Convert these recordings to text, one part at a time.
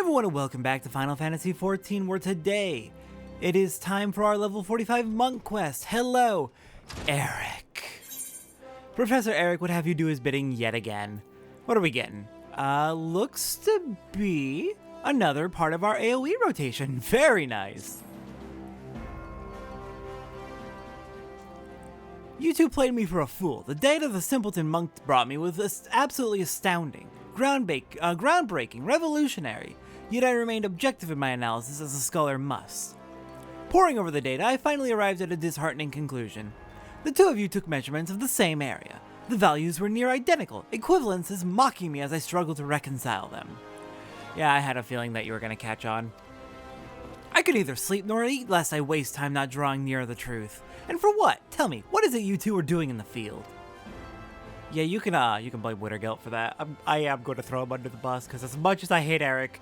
everyone and welcome back to Final Fantasy XIV, where today it is time for our level 45 monk quest. Hello, Erik. Professor Erik would have you do his bidding yet again. What are we getting? Looks to be another part of our AoE rotation. Very nice. You two played me for a fool. The data the simpleton monk brought me was absolutely astounding. Groundbreaking, revolutionary, yet I remained objective in my analysis as a scholar must. Poring over the data, I finally arrived at a disheartening conclusion. The two of you took measurements of the same area. The values were near identical, equivalences mocking me as I struggled to reconcile them. Yeah, I had a feeling that you were going to catch on. I could neither sleep nor eat lest I waste time not drawing nearer the truth. And for what? Tell me, what is it you two are doing in the field? Yeah, you can blame Widargelt for that. I am going to throw him under the bus, because as much as I hate Erik,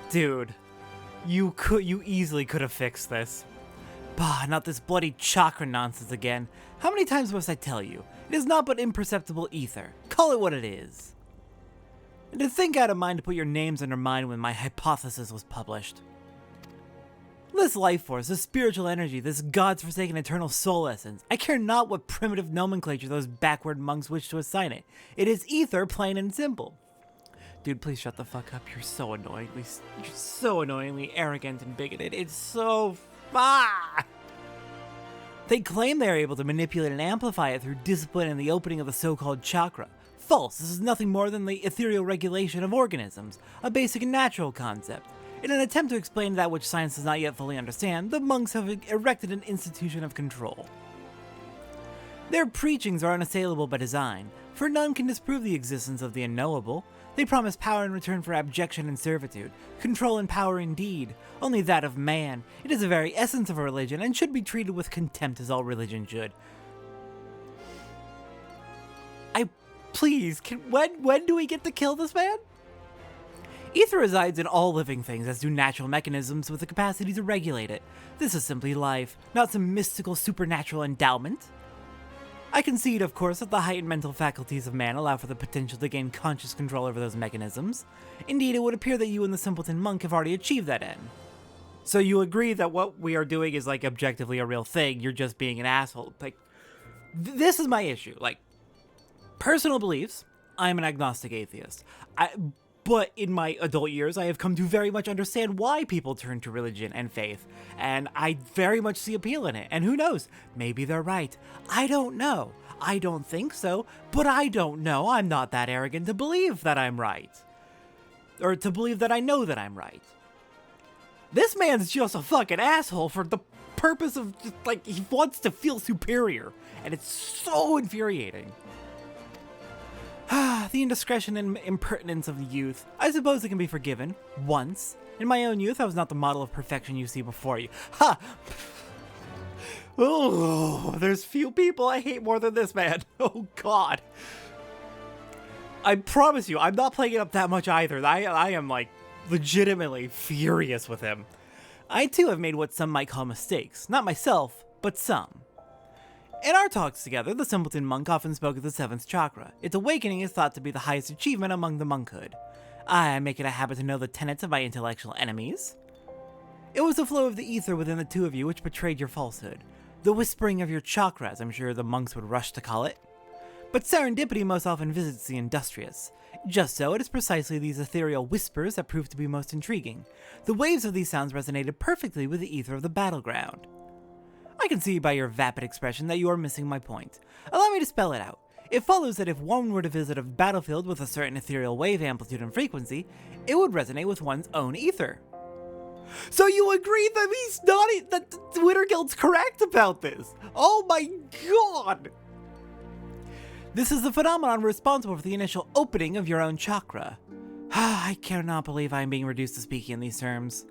dude, you easily could have fixed this. Bah, not this bloody chakra nonsense again. How many times must I tell you? It is not but imperceptible ether. Call it what it is. And to think I had a mind to put your names under mine when my hypothesis was published. This life force, this spiritual energy, this god's forsaken eternal soul essence, I care not what primitive nomenclature those backward monks wish to assign it. It is ether, plain and simple. Dude, please shut the fuck up. You're so annoyingly arrogant and bigoted. It's so... They claim they are able to manipulate and amplify it through discipline and the opening of the so-called chakra. False. This is nothing more than the ethereal regulation of organisms, a basic and natural concept. In an attempt to explain that which science does not yet fully understand, the monks have erected an institution of control. Their preachings are unassailable by design, for none can disprove the existence of the unknowable. They promise power in return for abjection and servitude, control and power indeed, only that of man. It is the very essence of a religion, and should be treated with contempt as all religion should. Please, when do we get to kill this man? Ether resides in all living things, as do natural mechanisms with the capacity to regulate it. This is simply life, not some mystical supernatural endowment. I concede, of course, that the heightened mental faculties of man allow for the potential to gain conscious control over those mechanisms. Indeed, it would appear that you and the simpleton monk have already achieved that end. So you agree that what we are doing is, like, objectively a real thing, you're just being an asshole. Like, this is my issue. Like, personal beliefs, I'm an agnostic atheist. But in my adult years, I have come to very much understand why people turn to religion and faith, and I very much see appeal in it, and who knows, maybe they're right. I don't know. I don't think so, but I don't know. I'm not that arrogant to believe that I'm right. Or to believe that I know that I'm right. This man's just a fucking asshole for the purpose of just, like, he wants to feel superior, and it's so infuriating. The indiscretion and impertinence of the youth. I suppose it can be forgiven. Once. In my own youth, I was not the model of perfection you see before you. Ha! Oh, there's few people I hate more than this man. Oh, God. I promise you, I'm not playing it up that much either. I am, like, legitimately furious with him. I, too, have made what some might call mistakes. Not myself, but some. In our talks together, the simpleton monk often spoke of the 7th chakra. Its awakening is thought to be the highest achievement among the monkhood. I make it a habit to know the tenets of my intellectual enemies. It was the flow of the ether within the two of you which betrayed your falsehood. The whispering of your chakras, I'm sure the monks would rush to call it. But serendipity most often visits the industrious. Just so, it is precisely these ethereal whispers that prove to be most intriguing. The waves of these sounds resonated perfectly with the ether of the battleground. I can see by your vapid expression that you are missing my point. Allow me to spell it out. It follows that if one were to visit a battlefield with a certain ethereal wave amplitude and frequency, it would resonate with one's own ether. So you agree that that Widargelt's correct about this? Oh my God! This is the phenomenon responsible for the initial opening of your own chakra. I cannot believe I am being reduced to speaking in these terms.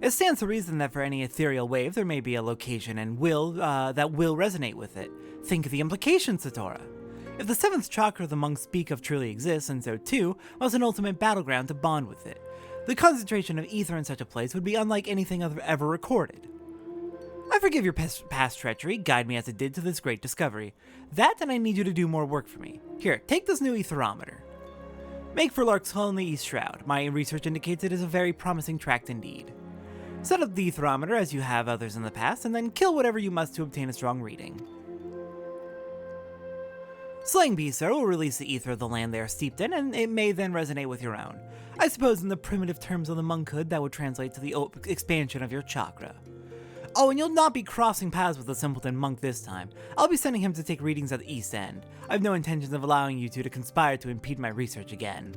It stands to reason that for any ethereal wave, there may be a location and that will resonate with it. Think of the implications, Satora. If the 7th chakra the monks speak of truly exists, and so too, was an ultimate battleground to bond with it. The concentration of ether in such a place would be unlike anything I've ever recorded. I forgive your past treachery, guide me as it did to this great discovery. That and I need you to do more work for me. Here, take this new etherometer. Make for Lark's Hole in the East Shroud. My research indicates it is a very promising tract indeed. Set up the thermometer as you have others in the past, and then kill whatever you must to obtain a strong reading. Slaying beasts will release the ether of the land they are steeped in, and it may then resonate with your own. I suppose in the primitive terms of the monkhood, that would translate to the expansion of your chakra. Oh, and you'll not be crossing paths with the simpleton monk this time. I'll be sending him to take readings at the East End. I have no intentions of allowing you two to conspire to impede my research again.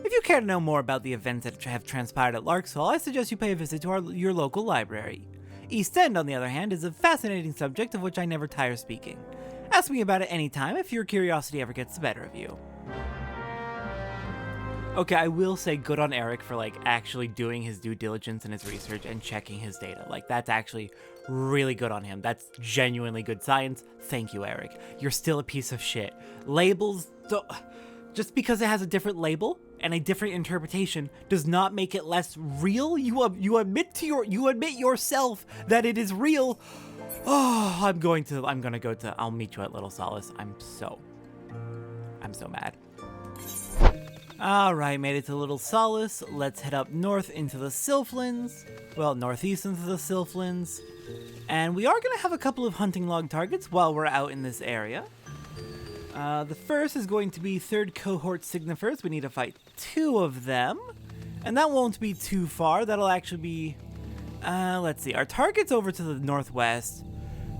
If you care to know more about the events that have transpired at Lark's Hall, I suggest you pay a visit to your local library. East End, on the other hand, is a fascinating subject of which I never tire speaking. Ask me about it any time if your curiosity ever gets the better of you. Okay, I will say good on Erik for, actually doing his due diligence and his research and checking his data. That's actually really good on him. That's genuinely good science. Thank you, Erik. You're still a piece of shit. Labels just because it has a different label and a different interpretation does not make it less real. You admit yourself that it is real. Oh, I'll meet you at Little Solace. I'm so mad. Alright, made it to Little Solace. Let's head up north into the Sylphlands. Well, northeast into the Sylphlands. And we are going to have a couple of hunting log targets while we're out in this area. The first is going to be 3rd Cohort Signifers. We need to fight 2 of them. And that won't be too far. That'll actually be... let's see. Our target's over to the northwest.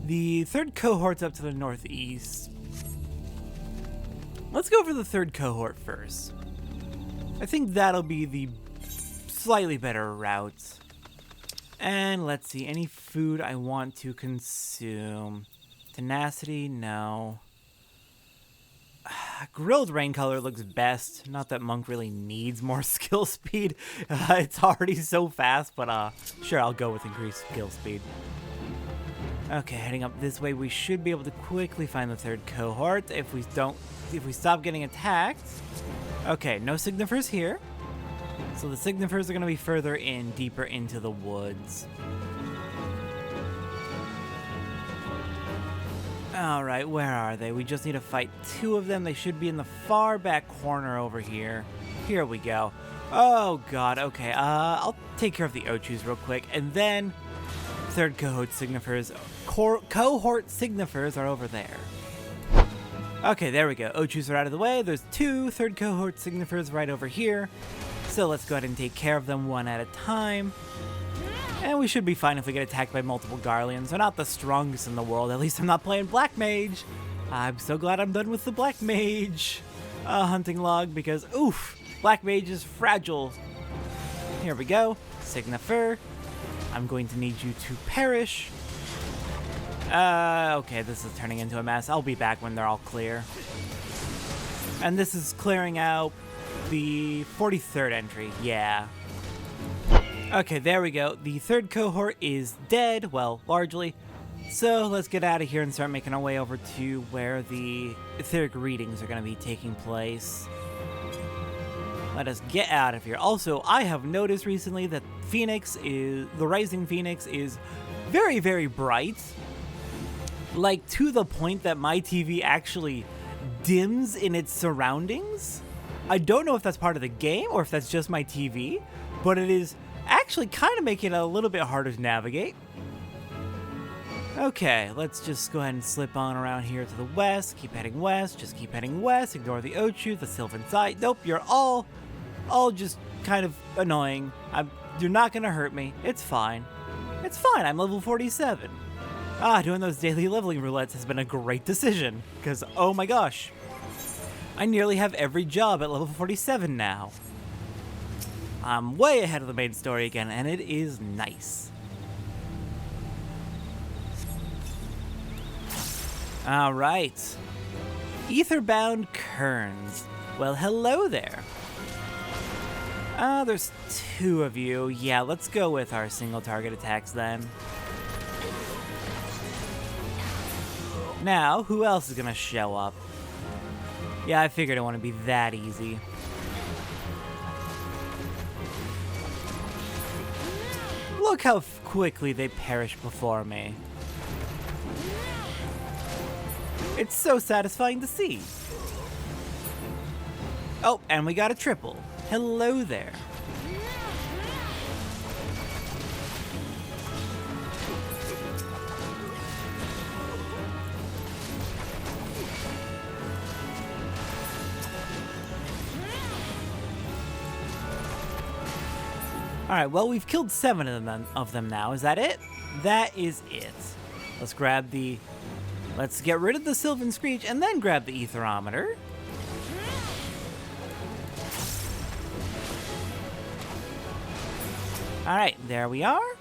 The 3rd Cohort's up to the northeast. Let's go for the 3rd Cohort first. I think that'll be the slightly better route. And let's see, any food I want to consume. Tenacity, no. Grilled rain color looks best. Not that Monk really needs more skill speed. It's already so fast, but sure, I'll go with increased skill speed. Okay, heading up this way, we should be able to quickly find the 3rd Cohort if we stop getting attacked. Okay, no Signifers here. So the Signifers are going to be further in, deeper into the woods. Alright, where are they? We just need to fight 2 of them. They should be in the far back corner over here. Here we go. Oh god, okay. I'll take care of the Ochus real quick, and then 3rd Cohort Signifers. Cohort Signifers are over there. Okay, there we go. Ochus are out of the way. There's 2 3rd Cohort Signifers right over here. So let's go ahead and take care of them one at a time. And we should be fine if we get attacked by multiple Garleans. They're not the strongest in the world. At least I'm not playing Black Mage. I'm so glad I'm done with the Black Mage hunting log because, oof, Black Mage is fragile. Here we go. Signifer. I'm going to need you to perish. Okay, this is turning into a mess. I'll be back when they're all clear. And this is clearing out the 43rd entry. Yeah. Okay, there we go. The 3rd Cohort is dead. Well, largely. So let's get out of here and start making our way over to where the etheric readings are going to be taking place. Let us get out of here. Also, I have noticed recently that the Rising Phoenix is very, very bright. To the point that my TV actually dims in its surroundings. I don't know if that's part of the game or if that's just my TV, but it is actually kind of making it a little bit harder to navigate. Okay, let's just go ahead and slip on around here to the west. Keep heading west. Just keep heading west. Ignore the Ochu, the Sylvan side. Nope, you're all just kind of annoying. You're not going to hurt me. It's fine. It's fine. I'm level 47. Doing those daily leveling roulettes has been a great decision, because, oh my gosh, I nearly have every job at level 47 now. I'm way ahead of the main story again, and it is nice. Alright. Etherbound Kerns. Well, hello there. There's 2 of you. Yeah, let's go with our single target attacks then. Now, who else is gonna show up? Yeah, I figured it wouldn't be that easy. Look how quickly they perish before me. It's so satisfying to see. Oh, and we got a triple. Hello there. Alright, well, we've killed 7 of them now. Is that it? That is it. Let's grab the... Let's get rid of the Sylvan Screech and then grab the Aetherometer. Alright, there we are.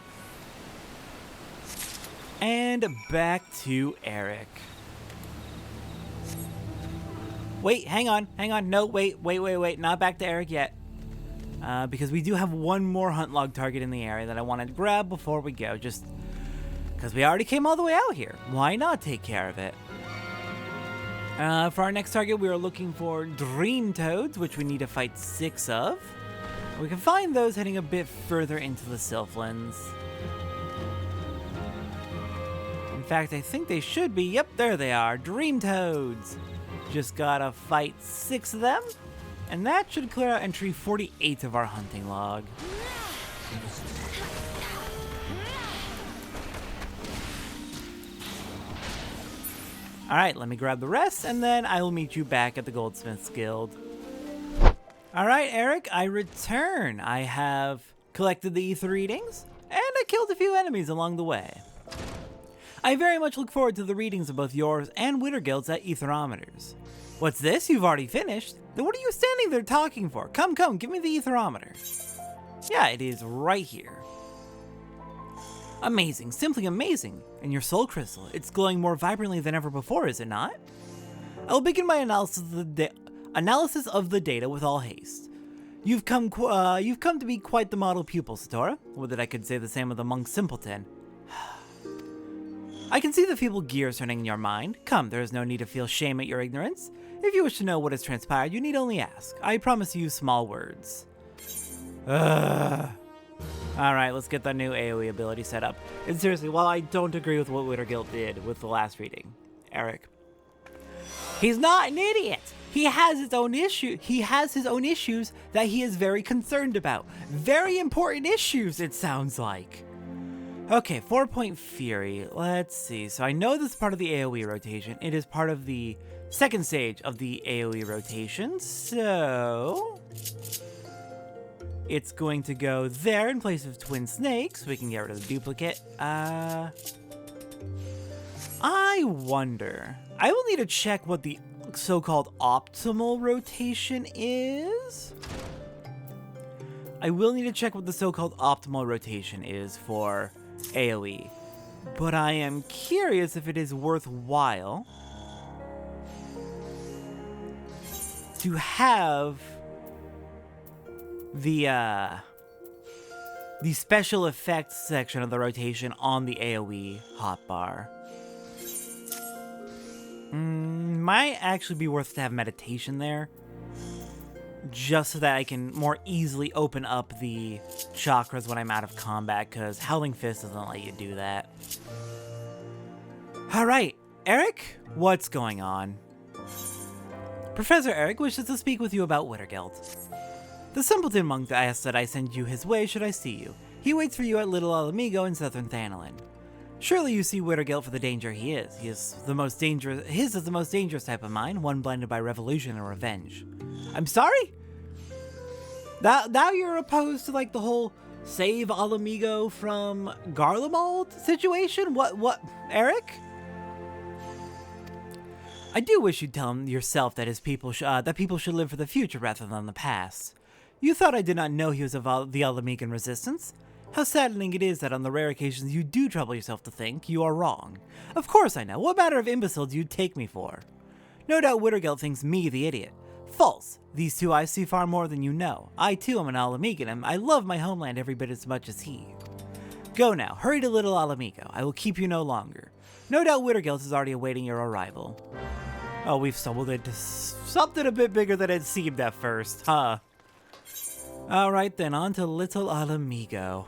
And back to Erik. Wait, hang on. No, wait. Not back to Erik yet. Because we do have one more hunt log target in the area that I want to grab before we go, just because we already came all the way out here. Why not take care of it? For our next target, we are looking for Dream Toads, which we need to fight 6 of. We can find those heading a bit further into the Sylphlands. In fact, I think they should be. Yep, there they are. Dream Toads. Just gotta fight 6 of them. And that should clear out entry 48 of our hunting log. Alright, let me grab the rest, and then I will meet you back at the Goldsmith's Guild. Alright, Erik, I return. I have collected the ether readings, and I killed a few enemies along the way. I very much look forward to the readings of both yours and Widargelt's at Aetherometers. What's this? You've already finished? Then what are you standing there talking for? Come, give me the Aetherometer. Yeah, it is right here. Amazing, simply amazing. And your soul crystal, it's glowing more vibrantly than ever before, is it not? I will begin my analysis of the data with all haste. You've come to be quite the model pupil, Satora. Would that I could say the same of the monk simpleton. I can see the feeble gears turning in your mind. Come, there is no need to feel shame at your ignorance. If you wish to know what has transpired, you need only ask. I promise you small words. Alright, let's get the new AoE ability set up. And seriously, while I don't agree with what Widargelt did with the last reading, Erik, he's not an idiot! He has his own issue. He has his own issues that he is very concerned about. Very important issues, it sounds like. Okay, 4-point Fury. Let's see. So I know this is part of the AoE rotation. It is part of the second stage of the AoE rotation. So it's going to go there in place of Twin Snakes. We can get rid of the duplicate. I wonder. I will need to check what the so-called optimal rotation is. I will need to check what the so-called optimal rotation is for AoE, but I am curious if it is worthwhile to have the special effects section of the rotation on the AoE hotbar. Might actually be worth to have meditation there, just so that I can more easily open up the chakras when I'm out of combat, because Howling Fist doesn't let you do that. Alright, Erik, what's going on? Professor Erik wishes to speak with you about Widargelt. The simpleton monk asked that I send you his way should I see you. He waits for you at Little Ala Mhigan in southern Thanalan. Surely you see Widargelt for the danger he is. His is the most dangerous type of mind, one blinded by revolution and revenge. I'm sorry? Now you're opposed to like the whole save Ala Mhigan from Garlemald situation? What, Erik? I do wish you'd tell him yourself that people should live for the future rather than the past. You thought I did not know he was of the Ala Mhigan resistance? How saddening it is that on the rare occasions you do trouble yourself to think, you are wrong. Of course I know. What manner of imbecile do you take me for? No doubt Widargelt thinks me the idiot. False. These two eyes see far more than you know. I too am an Ala Mhigan, and I love my homeland every bit as much as he. Go now. Hurry to Little Ala Mhigan. I will keep you no longer. No doubt Widargelt is already awaiting your arrival. Oh, we've stumbled into something a bit bigger than it seemed at first, huh? Alright then, on to Little Ala Mhigan.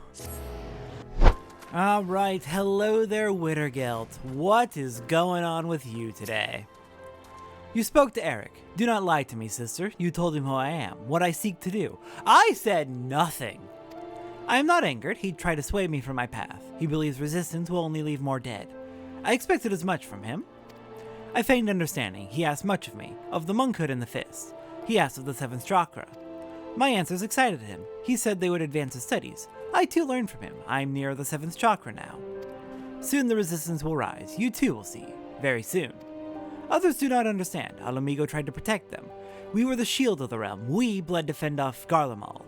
Alright, hello there, Widargelt. What is going on with you today? You spoke to Erik. Do not lie to me, sister. You told him who I am, what I seek to do. I said nothing. I am not angered. He tried to sway me from my path. He believes resistance will only leave more dead. I expected as much from him. I feigned understanding. He asked much of me, of the monkhood and the fist. He asked of the seventh chakra. My answers excited him. He said they would advance his studies. I too learned from him. I am near the seventh chakra now. Soon the resistance will rise. You too will see. Very soon. Others do not understand. Ala Mhigan tried to protect them. We were the shield of the realm. We bled to fend off Garlemald.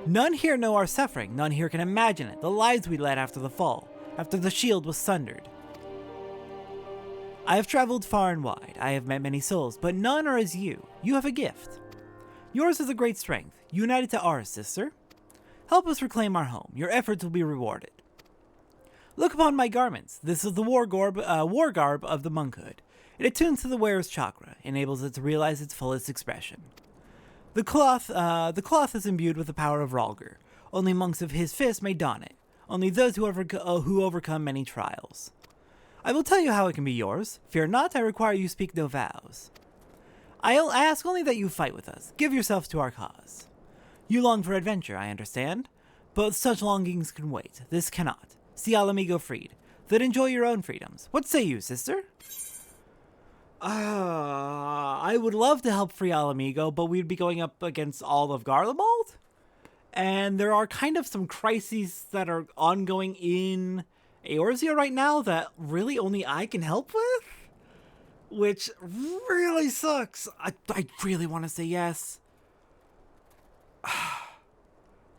None here know our suffering. None here can imagine it. The lives we led after the fall, after the shield was sundered. I have traveled far and wide. I have met many souls, but none are as you. You have a gift. Yours is a great strength, united to ours, sister. Help us reclaim our home. Your efforts will be rewarded. Look upon my garments. This is the war garb of the monkhood. It attunes to the wearer's chakra, enables it to realize its fullest expression. The cloth is imbued with the power of Rhalgr. Only monks of his fist may don it. Only those who overcome many trials. I will tell you how it can be yours. Fear not, I require you speak no vows. I'll ask only that you fight with us. Give yourselves to our cause. You long for adventure, I understand. But such longings can wait. This cannot. See Ala Mhigan freed. Then enjoy your own freedoms. What say you, sister? I would love to help free Ala Mhigan, but we'd be going up against all of Garlemald. And there are kind of some crises that are ongoing in Eorzea right now that really only I can help with. Which really sucks. I really want to say yes.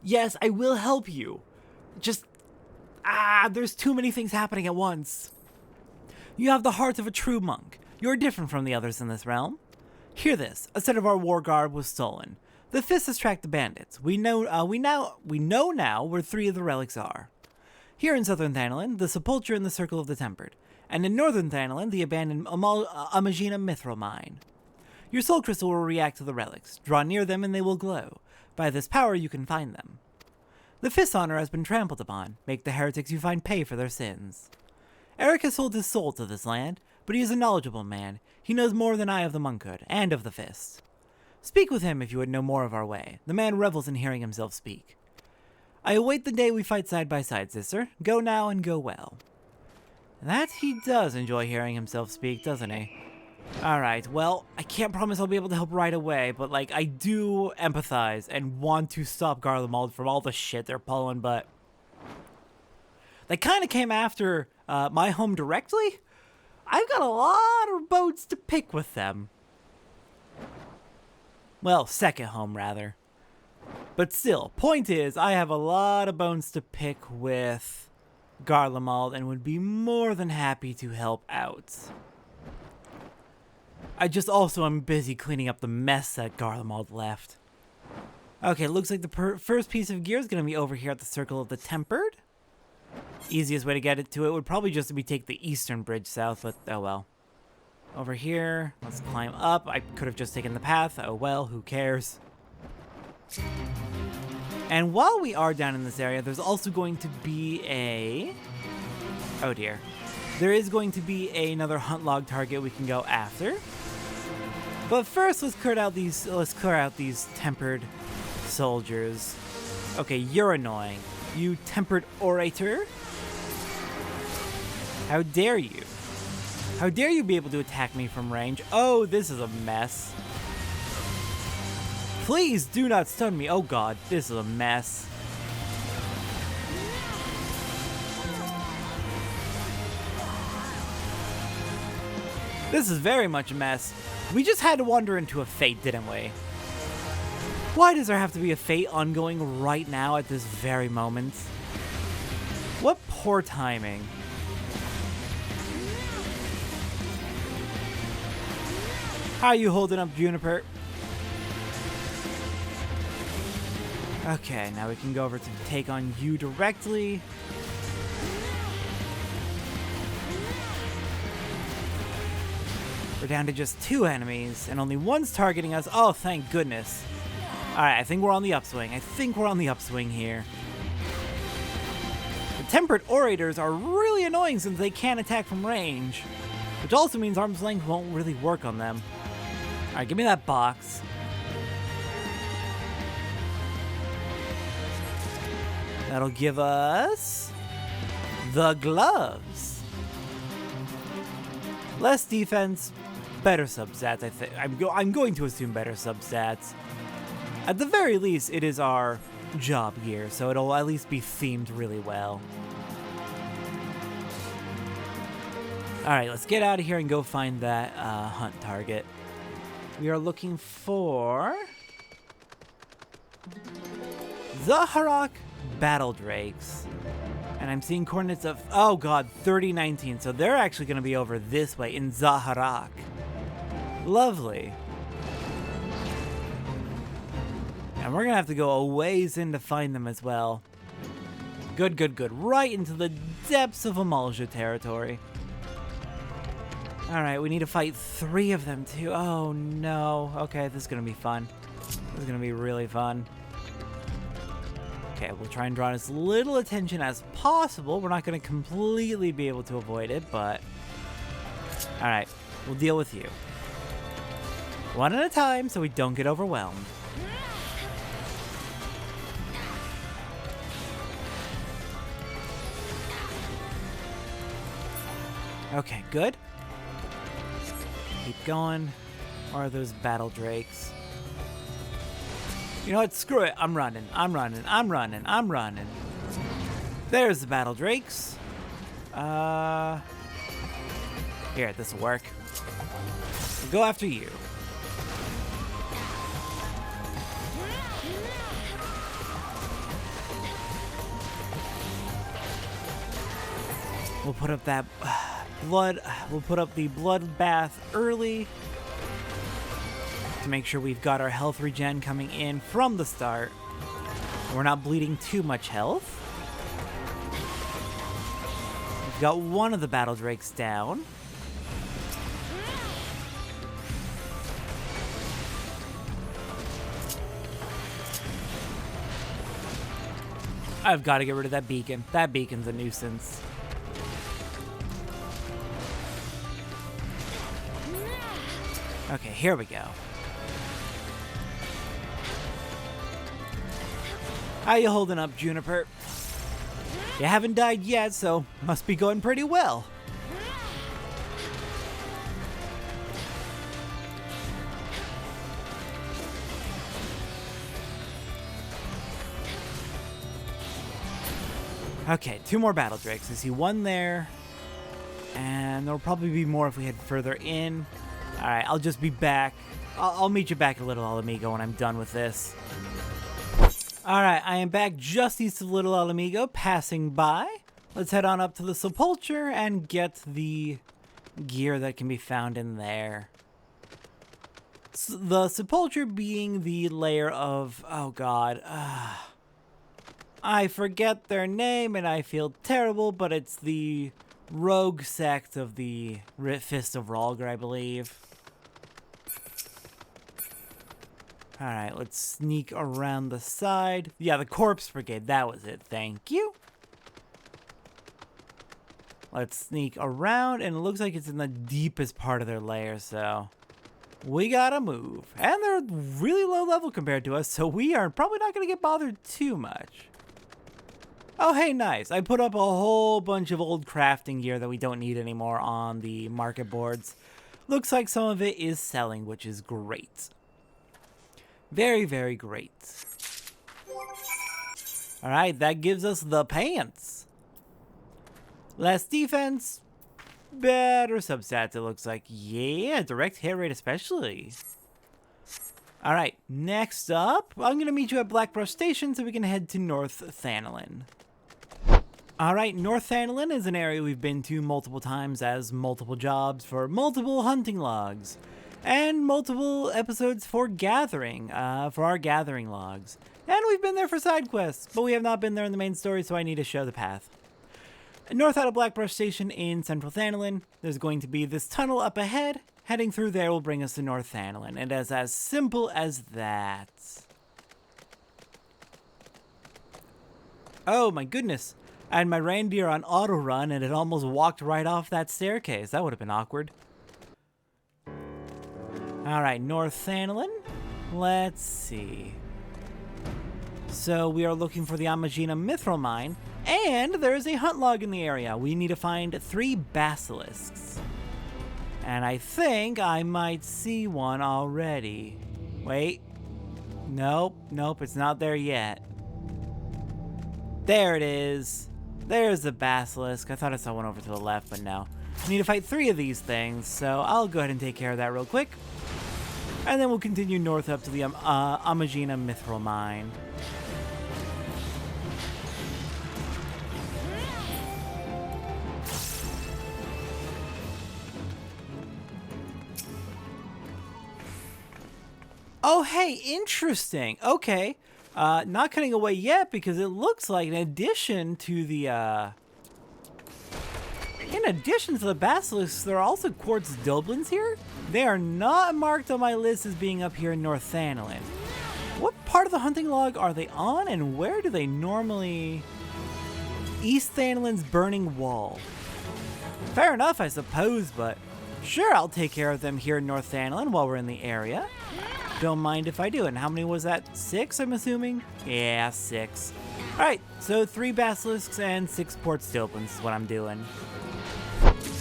Yes, I will help you. Just, there's too many things happening at once. You have the heart of a true monk. You're different from the others in this realm. Hear this. A set of our war garb was stolen. The Fist has tracked the bandits. We know now where 3 of the relics are. Here in southern Thanalan, the sepulchre in the Circle of the Tempered. And in northern Thanalan, the abandoned Ala Mhigan mithril mine. Your soul crystal will react to the relics. Draw near them and they will glow. By this power you can find them. The Fist's honor has been trampled upon. Make the heretics you find pay for their sins. Erik has sold his soul to this land, but he is a knowledgeable man. He knows more than I of the monkhood, and of the Fist. Speak with him if you would know more of our way. The man revels in hearing himself speak. I await the day we fight side by side, sister. Go now and go well. That he does enjoy hearing himself speak, doesn't he? Alright, well, I can't promise I'll be able to help right away, but, like, I do empathize and want to stop Garlemald from all the shit they're pulling, but they kind of came after my home directly. I've got a lot of bones to pick with them. Well, second home, rather. But still, point is, I have a lot of bones to pick with Garlemald and would be more than happy to help out. I just also am busy cleaning up the mess that Garlemald left. Okay, looks like the first piece of gear is going to be over here at the Circle of the Tempered. Easiest way to get it to it would probably just be take the eastern bridge south, but oh well. Over here, let's climb up. I could have just taken the path. Oh well, who cares? And while we are down in this area, there's also going to be a... oh dear. There is going to be another hunt log target we can go after. But first, let's clear out these tempered soldiers. Okay, you're annoying. You tempered orator. How dare you? How dare you be able to attack me from range? Oh, this is a mess. Please do not stun me. Oh god, this is a mess. This is very much a mess. We just had to wander into a fate, didn't we? Why does there have to be a fate ongoing right now at this very moment? What poor timing. How are you holding up, Juniper? Okay, now we can go over to take on you directly. We're down to just 2 enemies, and only one's targeting us. Oh, thank goodness. Alright, I think we're on the upswing. Here. The tempered orators are really annoying since they can't attack from range, which also means arm's length won't really work on them. Alright, give me that box. That'll give us the gloves. Less defense, better substats, I think. I'm going to assume better substats. At the very least, it is our job gear, so it'll at least be themed really well. Alright, let's get out of here and go find that hunt target. We are looking for Zaharak Battle Drakes. And I'm seeing coordinates of, oh god, 3019. So they're actually going to be over this way in Zaharak. Lovely. And we're going to have to go a ways in to find them as well. Good, good, good. Right into the depths of Amalja territory. Alright, we need to fight 3 of them too. Oh no. Okay, this is going to be fun. This is going to be really fun. Okay, we'll try and draw as little attention as possible. We're not going to completely be able to avoid it, but... Alright, we'll deal with you. One at a time so we don't get overwhelmed. Okay, good. Keep going. Or are those battle drakes? You know what? Screw it. I'm running. I'm running. I'm running. I'm running. There's the battle drakes. Here, this will work. We'll go after you. We'll put up that blood. We'll put up the bloodbath early to make sure we've got our health regen coming in from the start. We're not bleeding too much health. We've got one of the battle drakes down. I've got to get rid of that beacon. That beacon's a nuisance. Okay, here we go. How you holding up, Juniper? You haven't died yet, so must be going pretty well. Okay, 2 more battle drakes. I see one there, and there'll probably be more if we head further in. Alright, I'll just be back. I'll meet you back a little, Ala Mhigan, when I'm done with this. Alright, I am back just east of Little Ala Mhigan, passing by. Let's head on up to the Sepulchre and get the gear that can be found in there. The Sepulchre being the lair of... oh god. I forget their name and I feel terrible, but it's the rogue sect of the Fist of Rhalgr, I believe. Alright, let's sneak around the side. Yeah, the Corpse Brigade, that was it. Thank you. Let's sneak around, and it looks like it's in the deepest part of their lair, so... we gotta move. And they're really low level compared to us, so we are probably not gonna get bothered too much. Oh, hey, nice. I put up a whole bunch of old crafting gear that we don't need anymore on the market boards. Looks like some of it is selling, which is great. Very, very great. Alright, that gives us the pants. Less defense, better substats, it looks like. Yeah, direct hit rate especially. Alright, next up, I'm going to meet you at Blackbrush Station so we can head to North Thanalin. Alright, North Thanalin is an area we've been to multiple times as multiple jobs for multiple hunting logs. And multiple episodes for gathering, for our gathering logs. And we've been there for side quests, but we have not been there in the main story, so I need to show the path. North out of Blackbrush Station in Central Thanalin, there's going to be this tunnel up ahead. Heading through there will bring us to North Thanalin, and it's as simple as that. Oh my goodness, I had my reindeer on auto run and it almost walked right off that staircase. That would have been awkward. Alright, North Thanolin. Let's see. So we are looking for the Ala Mhigan mithril mine, and there is a hunt log in the area. We need to find 3 basilisks. And I think I might see one already. Wait. Nope, it's not there yet. There it is. There's the basilisk. I thought I saw one over to the left, but no. I need to fight 3 of these things, so I'll go ahead and take care of that real quick. And then we'll continue north up to the Ala Mhigan mithril mine. Oh, hey, interesting. Okay. Not cutting away yet because it looks like in addition to the basilisks, there are also quartz doblins here. They are not marked on my list as being up here in North Thanolin. What part of the hunting log are they on, and where do they normally... East Thanolin's Burning Wall. Fair enough, I suppose, but sure, I'll take care of them here in North Thanolin while we're in the area. Don't mind if I do. And how many was that? 6, I'm assuming? Yeah, 6. Alright, so 3 basilisks and 6 quartz doblins is what I'm doing.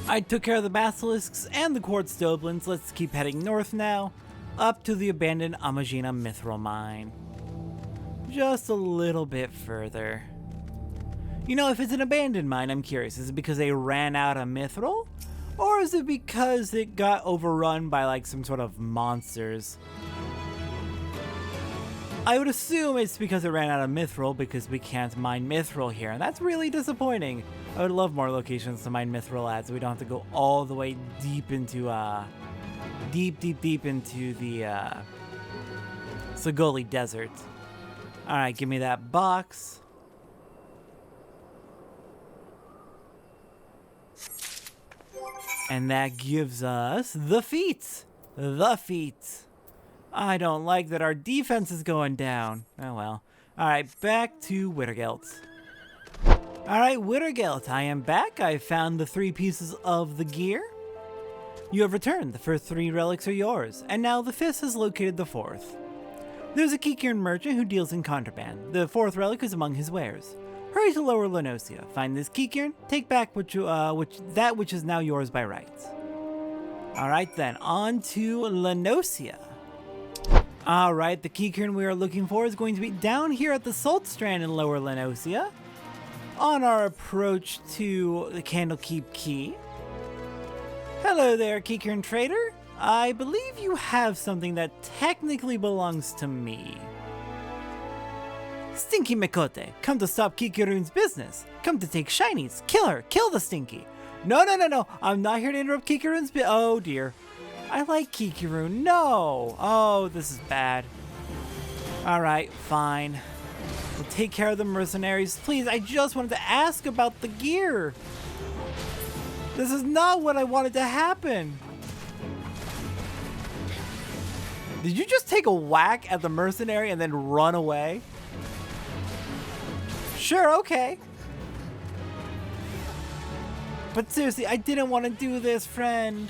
I took care of the basilisks and the quartz doblins. Let's keep heading north now, up to the abandoned Ala Mhigan mithril mine. Just a little bit further. You know, if it's an abandoned mine, I'm curious. Is it because they ran out of mithril? Or is it because it got overrun by like some sort of monsters? I would assume it's because it ran out of mithril because we can't mine mithril here, and that's really disappointing. I would love more locations to mine mithril at so we don't have to go all the way deep into, deep into the, Sagoli Desert. Alright, give me that box. And that gives us the feat. The feat. I don't like that our defense is going down. Oh well. Alright, back to Widargelt. Alright, Widargelt, I am back. I found the 3 pieces of the gear. You have returned. The first 3 relics are yours, and now the 5th has located the 4th. There's a Kikiran merchant who deals in contraband. The 4th relic is among his wares. Hurry to Lower Lenosia. Find this Kikiran. Take back that which is now yours by right. Alright then, on to Lenosia. Alright, the Kikiran we are looking for is going to be down here at the Salt Strand in Lower Lenosia. On our approach to the Candlekeep Key. Hello there, Kikiran Trader. I believe you have something that technically belongs to me. Stinky Mikote, come to stop Kikiran's business. Come to take shinies. Kill her. Kill the Stinky. No. I'm not here to interrupt Kikiran's oh dear. I like Kikiran. No. Oh, this is bad. Alright, fine. We'll take care of the mercenaries. Please, I just wanted to ask about the gear. This is not what I wanted to happen. Did you just take a whack at the mercenary and then run away? Sure, okay. But seriously, I didn't want to do this, friend.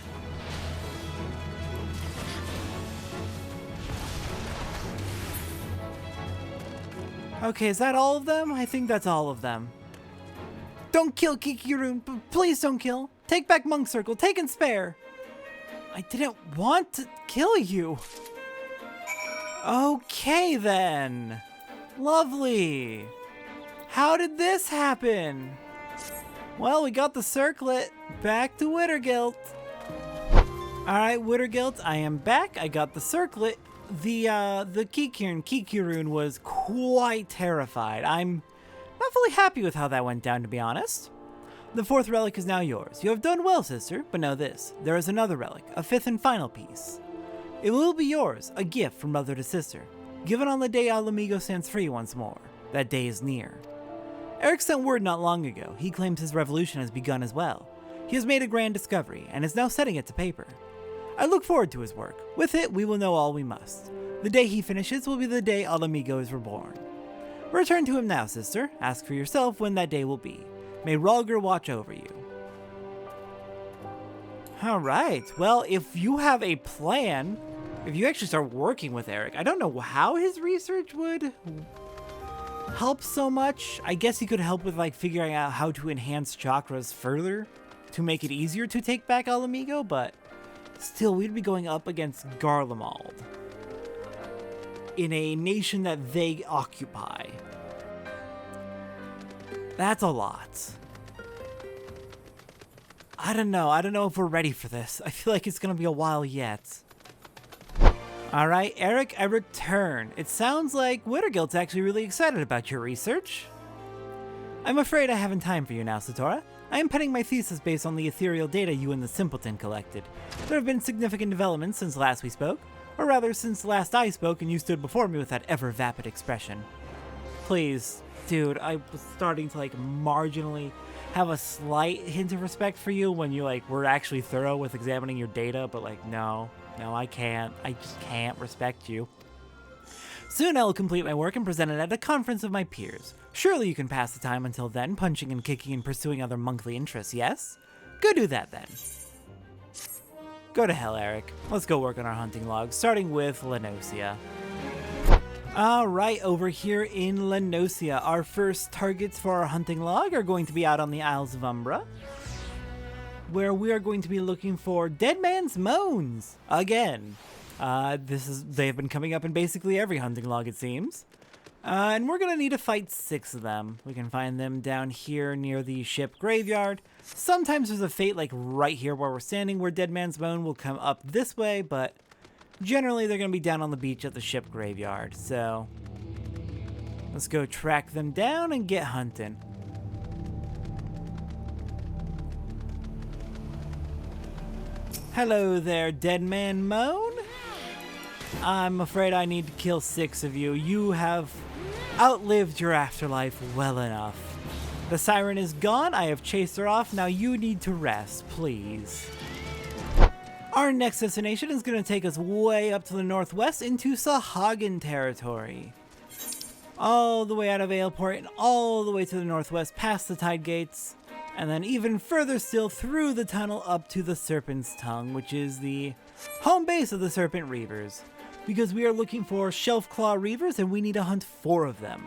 Okay, is that all of them? I think that's all of them. Don't kill Kikiran. Please don't kill. Take back Monk Circle. Take and spare. I didn't want to kill you. Okay, then. Lovely. How did this happen? Well, we got the circlet. Back to Widargelt. Alright, Widargelt, I am back. I got the circlet. The Kikiran was quite terrified. I'm not fully happy with how that went down, to be honest. The 4th relic is now yours. You have done well, sister, but know this. There is another relic, a 5th and final piece. It will be yours, a gift from mother to sister. Given on the day Ala Mhigan stands free once more. That day is near. Erik sent word not long ago. He claims his revolution has begun as well. He has made a grand discovery, and is now setting it to paper. I look forward to his work. With it, we will know all we must. The day he finishes will be the day Ala Mhigan is reborn. Return to him now, sister. Ask for yourself when that day will be. May Rhalgr watch over you. Alright, well, if you have a plan, if you actually start working with Erik, I don't know how his research would help so much. I guess he could help with like figuring out how to enhance chakras further to make it easier to take back Ala Mhigan, but still, we'd be going up against Garlemald in a nation that they occupy. That's a lot. I don't know if we're ready for this. I feel like it's gonna be a while yet. Alright, Erik, I return. It sounds like Widargelt's actually really excited about your research. I'm afraid I haven't time for you now, Satora. I am penning my thesis based on the ethereal data you and the Simpleton collected. There have been significant developments since last we spoke, or rather since last I spoke and you stood before me with that ever-vapid expression. Please, dude, I was starting to like marginally have a slight hint of respect for you when you like were actually thorough with examining your data, but like no, I can't. I just can't respect you. Soon I will complete my work and present it at a conference of my peers. Surely you can pass the time until then, punching and kicking and pursuing other monthly interests, yes? Go do that then. Go to hell, Erik. Let's go work on our hunting log, starting with Lenosia. Alright, over here in Lenosia, our first targets for our hunting log are going to be out on the Isles of Umbra, where we are going to be looking for Dead Man's Moans again. They have been coming up in basically every hunting log, it seems. And we're gonna need to fight 6 of them. We can find them down here near the ship graveyard. Sometimes there's a fate like right here where we're standing where Dead Man's Moan will come up this way, but generally they're gonna be down on the beach at the ship graveyard. So let's go track them down and get hunting. Hello there, Dead Man Moan. I'm afraid I need to kill 6 of you. You have outlived your afterlife well enough. The siren is gone. I have chased her off. Now you need to rest, please. Our next destination is going to take us way up to the northwest into Sahagin territory. All the way out of Aleport and all the way to the northwest past the Tide Gates. And then even further still through the tunnel up to the Serpent's Tongue, which is the home base of the Serpent Reavers. Because we are looking for Shelf Claw Reavers and we need to hunt 4 of them.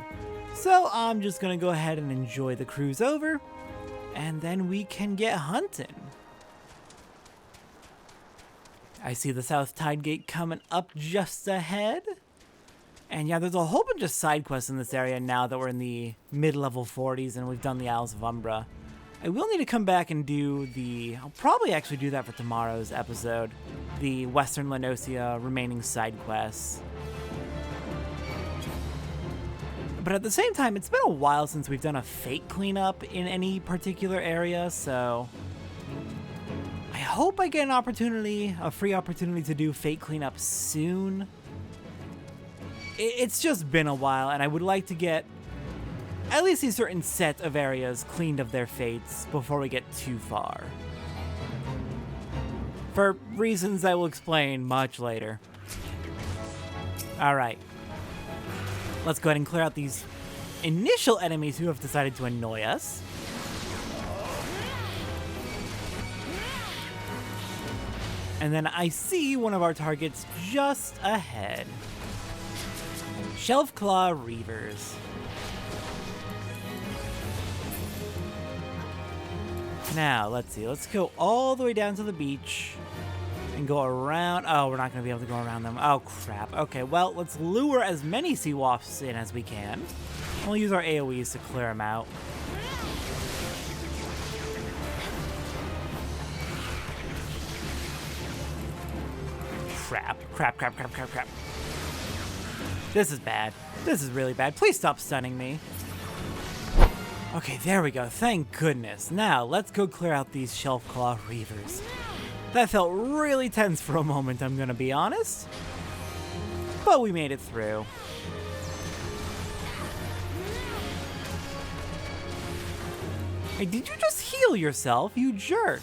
So I'm just going to go ahead and enjoy the cruise over. And then we can get hunting. I see the South Tide Gate coming up just ahead. And yeah, there's a whole bunch of side quests in this area now that we're in the mid-level 40s and we've done the Isles of Umbra. I will need to come back and do I'll probably actually do that for tomorrow's episode. The Western Lenosia remaining side quests. But at the same time, it's been a while since we've done a fate cleanup in any particular area, so I hope I get a free opportunity to do fate cleanup soon. It's just been a while, and I would like to get at least a certain set of areas cleaned of their fates before we get too far. For reasons I will explain much later. Alright. Let's go ahead and clear out these initial enemies who have decided to annoy us. And then I see one of our targets just ahead. Shelf Claw Reavers. Now, let's see. Let's go all the way down to the beach and go around. Oh, we're not going to be able to go around them. Oh, crap. Okay, well, let's lure as many sea wasps in as we can. We'll use our AoEs to clear them out. Crap. This is bad. This is really bad. Please stop stunning me. Okay, there we go. Thank goodness. Now, let's go clear out these Shelf Claw Reavers. That felt really tense for a moment, I'm gonna be honest. But we made it through. Hey, did you just heal yourself, you jerk?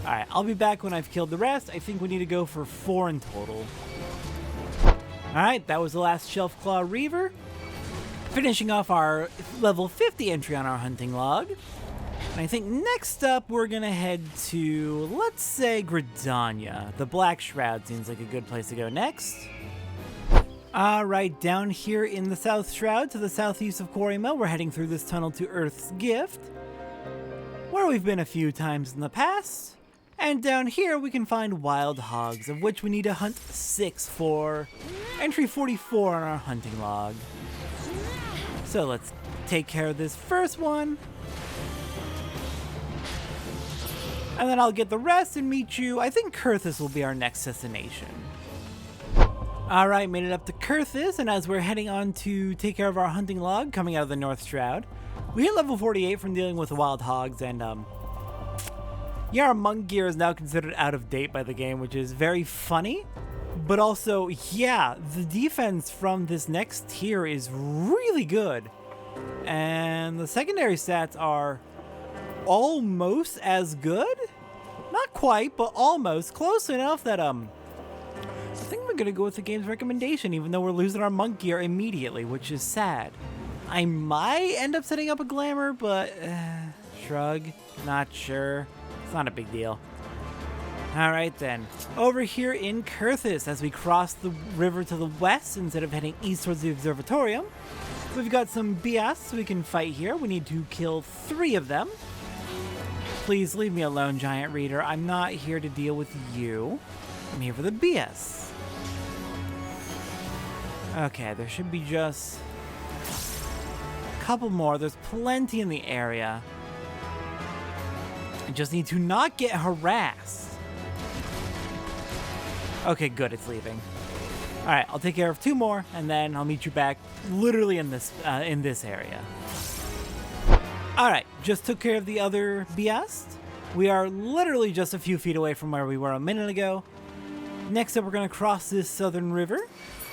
Alright, I'll be back when I've killed the rest. I think we need to go for 4 in total. Alright, that was the last Shelf Claw Reaver. Finishing off our level 50 entry on our hunting log. And I think next up we're gonna head to, let's say, Gridania. The Black Shroud seems like a good place to go next. Alright, down here in the South Shroud to the southeast of Quarrymill, we're heading through this tunnel to Earth's Gift, where we've been a few times in the past. And down here we can find wild hogs, of which we need to hunt 6 for entry 44 on our hunting log. So let's take care of this first one. And then I'll get the rest and meet you. I think Kurthus will be our next destination. Alright, made it up to Kurthus, and as we're heading on to take care of our hunting log coming out of the North Shroud, we hit level 48 from dealing with wild hogs, and yeah, our monk gear is now considered out of date by the game, which is very funny. But also, yeah, the defense from this next tier is really good. And the secondary stats are almost as good? Not quite, but almost. Close enough that, I think we're gonna go with the game's recommendation, even though we're losing our monk gear immediately, which is sad. I might end up setting up a glamour, but, shrug, not sure. It's not a big deal. Alright then, over here in Kurthus, as we cross the river to the west instead of heading east towards the Observatorium, we've got some BS we can fight here. We need to kill 3 of them. Please leave me alone, Giant Reader. I'm not here to deal with you. I'm here for the BS. Okay, there should be just a couple more. There's plenty in the area. I just need to not get harassed. Okay, good, it's leaving. Alright, I'll take care of 2 more, and then I'll meet you back literally in this area. Alright, just took care of the other BS. We are literally just a few feet away from where we were a minute ago. Next up, we're going to cross this southern river,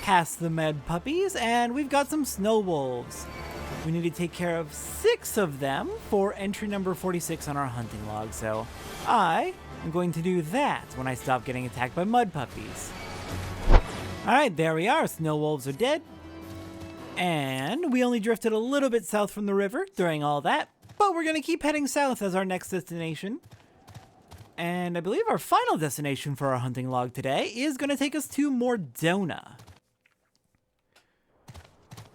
past the med puppies, and we've got some snow wolves. We need to take care of 6 of them for entry number 46 on our hunting log, so I am going to do that when I stop getting attacked by mud puppies. Alright, there we are. Snow wolves are dead. And we only drifted a little bit south from the river during all that, but we're going to keep heading south as our next destination. And I believe our final destination for our hunting log today is going to take us to Mordona.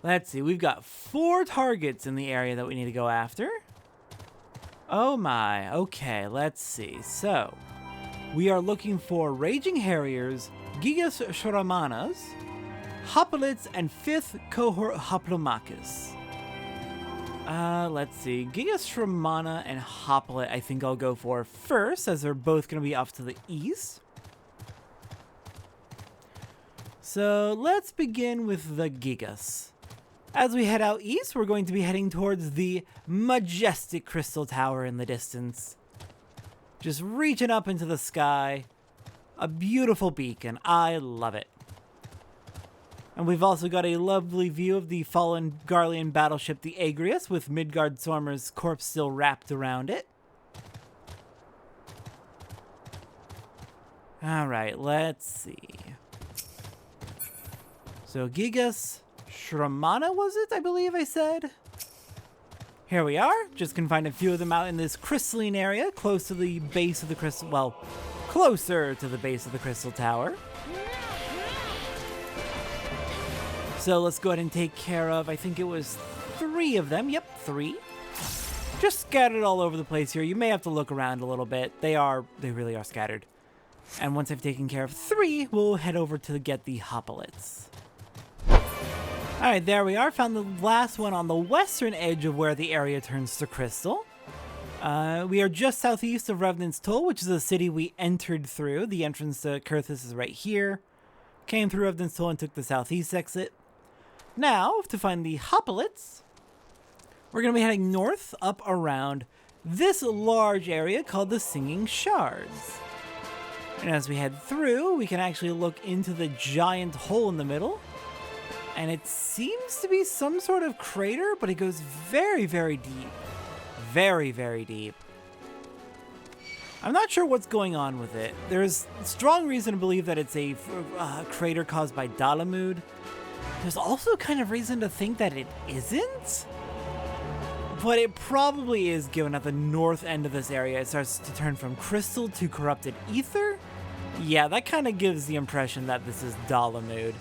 Let's see, we've got 4 targets in the area that we need to go after. Oh my, okay, let's see. So, we are looking for Raging Harriers, Gigas Shuramanas, Hoplites, and 5th cohort Hoplomachus. Let's see. Gigas Shramana and Hoplet I think I'll go for first, as they're both going to be off to the east. So let's begin with the Gigas. As we head out east, we're going to be heading towards the majestic crystal tower in the distance. Just reaching up into the sky. A beautiful beacon. I love it. And we've also got a lovely view of the fallen Garlean battleship, the Agrius, with Midgard Sormer's corpse still wrapped around it. Alright, let's see. So Gigas Shramana, was it? I believe I said. Here we are. Just can find a few of them out in this crystalline area, close to the base of the crystal, well, closer to the base of the crystal tower. So let's go ahead and take care of, I think it was 3 of them. Yep, 3. Just scattered all over the place here. You may have to look around a little bit. They really are scattered. And once I've taken care of 3, we'll head over to get the Hoplites. Alright, there we are. Found the last one on the western edge of where the area turns to crystal. We are just southeast of Revenant's Toll, which is a city we entered through. The entrance to Kurthus is right here. Came through Revenant's Toll and took the southeast exit. Now, to find the Hoplites, we're going to be heading north up around this large area called the Singing Shards. And as we head through, we can actually look into the giant hole in the middle. And it seems to be some sort of crater, but it goes very, very deep. Very, very deep. I'm not sure what's going on with it. There's strong reason to believe that it's a crater caused by Dalamud. There's also kind of reason to think that it isn't. but it probably is, given at the north end of this area, it starts to turn from crystal to corrupted ether. Yeah, that kind of gives the impression that this is Dalamud.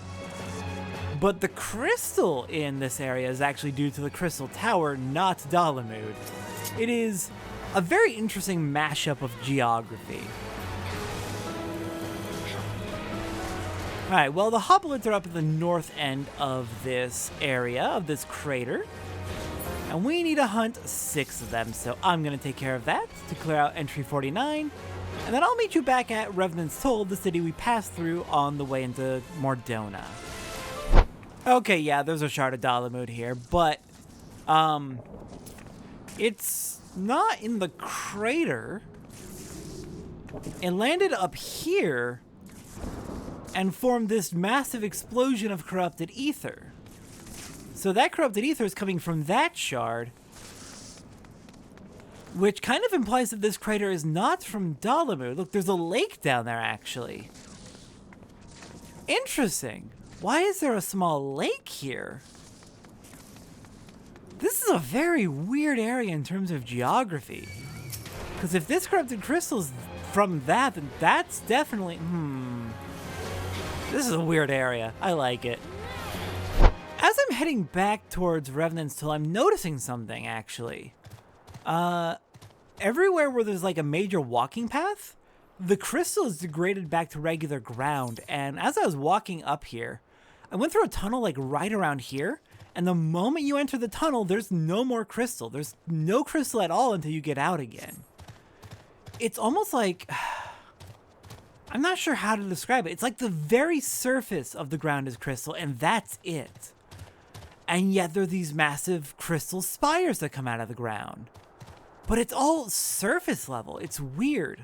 But the crystal in this area is actually due to the crystal tower, not Dalamud. It is a very interesting mashup of geography. Alright, well, the hoplites are up at the north end of this area, of this crater. And we need to hunt 6 of them, so I'm going to take care of that to clear out entry 49. And then I'll meet you back at Revenant's Toll, the city we passed through on the way into Mordona. Okay, yeah, there's a shard of Dalamud here, but it's not in the crater. It landed up here and formed this massive explosion of corrupted ether. So that corrupted ether is coming from that shard, which kind of implies that this crater is not from Dalamud. Look, there's a lake down there, actually. Interesting. Why is there a small lake here? This is a very weird area in terms of geography. Because if this corrupted crystal is from that, then that's definitely... This is a weird area. I like it. As I'm heading back towards Revenant's Toll, I'm noticing something, actually. Everywhere where there's like a major walking path, the crystal is degraded back to regular ground. And as I was walking up here, I went through a tunnel like right around here. And the moment you enter the tunnel, there's no more crystal. There's no crystal at all until you get out again. It's almost like... I'm not sure how to describe it. It's like the very surface of the ground is crystal, and that's it. And yet there are these massive crystal spires that come out of the ground. But it's all surface level. It's weird.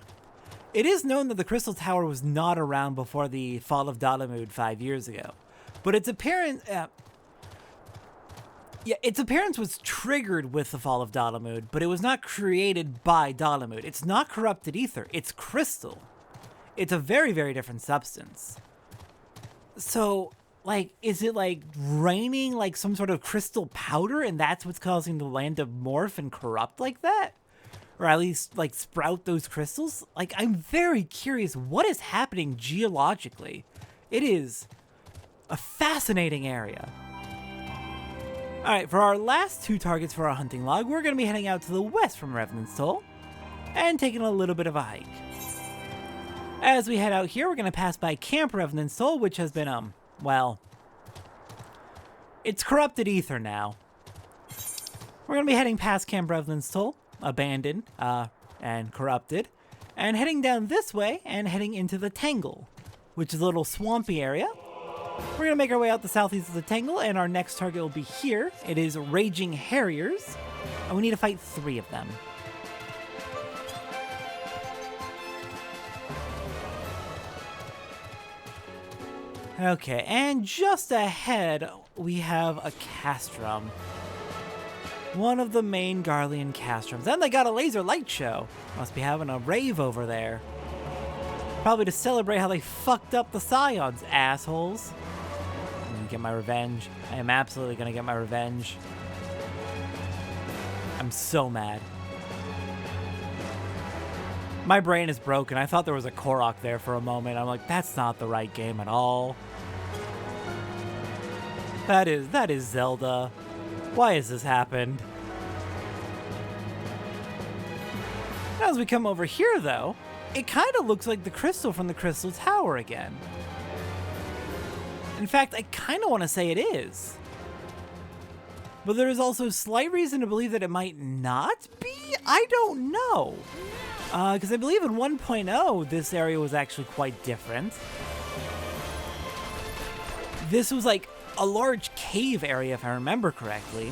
It is known that the Crystal Tower was not around before the fall of Dalamud 5 years ago. But its appearance... its appearance was triggered with the fall of Dalamud, but it was not created by Dalamud. It's not corrupted ether. It's crystal. It's a very, very different substance. So, like, is it like raining like some sort of crystal powder and that's what's causing the land to morph and corrupt like that? Or at least, like, sprout those crystals? Like, I'm very curious what is happening geologically. It is a fascinating area. Alright, for our last 2 targets for our hunting log, we're going to be heading out to the west from Revenant's Toll and taking a little bit of a hike. As we head out here, we're going to pass by Camp Revenant's Toll, which has been, well, it's corrupted ether now. We're going to be heading past Camp Revenant's Toll, abandoned, and corrupted, and heading down this way and heading into the Tangle, which is a little swampy area. We're going to make our way out the southeast of the Tangle, and our next target will be here. It is Raging Harriers, and we need to fight 3 of them. Okay, and just ahead, we have a castrum. One of the main Garlean castrums. And they got a laser light show. Must be having a rave over there. Probably to celebrate how they fucked up the Scions, assholes. I'm gonna get my revenge. I am absolutely gonna get my revenge. I'm so mad. My brain is broken. I thought there was a Korok there for a moment. I'm like, that's not the right game at all. That is Zelda. Why has this happened? As we come over here, though, it kind of looks like the crystal from the Crystal Tower again. In fact, I kind of want to say it is. But there is also slight reason to believe that it might not be? I don't know. Because I believe in 1.0, this area was actually quite different. This was like a large cave area, if I remember correctly.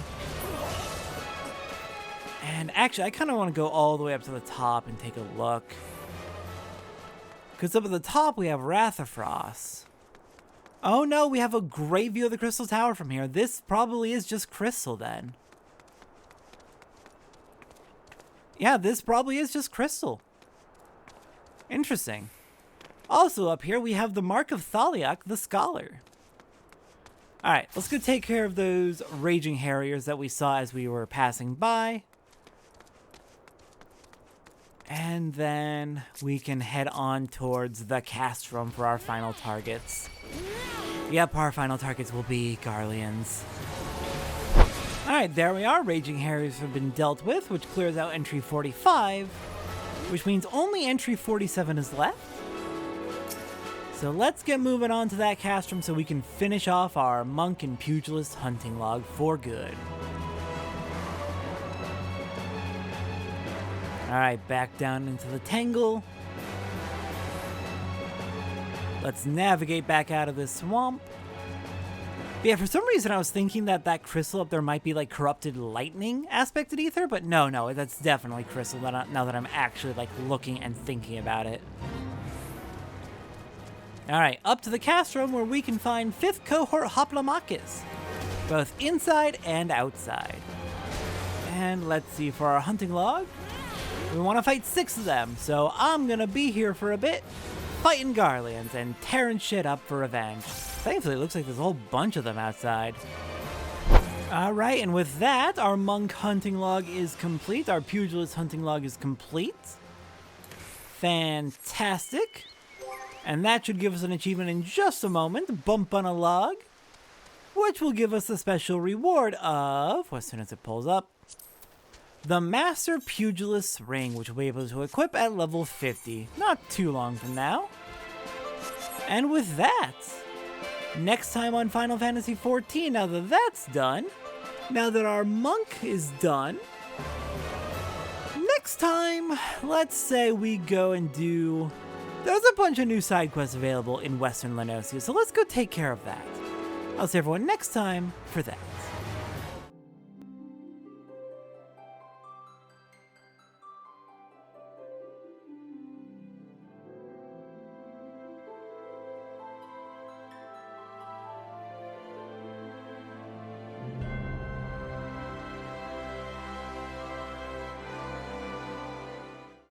And actually, I kind of want to go all the way up to the top and take a look. Because up at the top, we have Rathafrost. Oh no, we have a great view of the Crystal Tower from here. This probably is just crystal then. Yeah, this probably is just crystal. Interesting. Also up here, we have the Mark of Thaliak, the Scholar. Alright, let's go take care of those raging harriers that we saw as we were passing by. And then we can head on towards the castrum for our final targets. Yep, our final targets will be Garleans. Alright, there we are. Raging Harriers have been dealt with, which clears out entry 45, which means only entry 47 is left. So let's get moving on to that castrum so we can finish off our Monk and Pugilist hunting log for good. Alright, back down into the tangle. Let's navigate back out of this swamp. But yeah, for some reason I was thinking that that crystal up there might be like corrupted lightning aspected ether, but no, that's definitely crystal now that I'm actually like looking and thinking about it. Alright, up to the castrum where we can find 5th cohort Hoplomachus, both inside and outside. And let's see, for our hunting log, we want to fight 6 of them, so I'm gonna be here for a bit, fighting Garleans and tearing shit up for revenge. Thankfully, it looks like there's a whole bunch of them outside. Alright, and with that, our Monk hunting log is complete. Our Pugilist hunting log is complete. Fantastic. And that should give us an achievement in just a moment, Bump on a Log, which will give us the special reward of, as soon as it pulls up, the Master Pugilist's Ring, which we'll be able to equip at level 50. Not too long from now. And with that, next time on Final Fantasy XIV, now that that's done, now that our monk is done, next time, let's say we go and do... There's a bunch of new side quests available in Western Lenosia, so let's go take care of that. I'll see everyone next time for that.